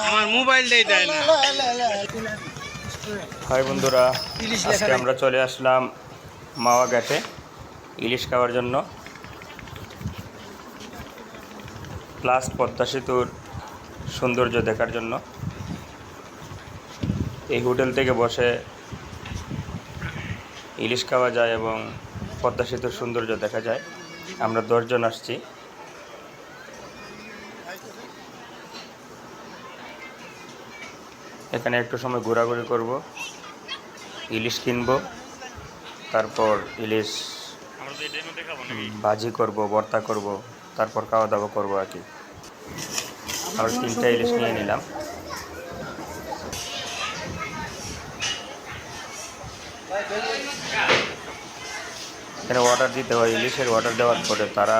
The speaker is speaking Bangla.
আমার মোবাইলটাই দেয় না। হাই বন্ধুরা, আজকে আমরা চলে আসলাম মাওয়া ঘাটে ইলিশ খাওয়ার জন্য, প্লাস পদ্মা সেতুর সৌন্দর্য দেখার জন্য। এই হোটেল থেকে বসে ইলিশ খাওয়া যায় এবং পদ্মা সেতুর সৌন্দর্য দেখা যায়। আমরা 10 জন আসছি। এখানে একটু সময় ঘোরাঘুরি করব, ইলিশ কিনব, তারপর ইলিশ ভাজি করব, ভর্তা করব, তারপর খাওয়া দাওয়া করবো আর কি। আমরা 3টা ইলিশ নিয়ে নিলাম। এখানে অর্ডার দিতে হয়, ইলিশের অর্ডার দেওয়ার পরে তারা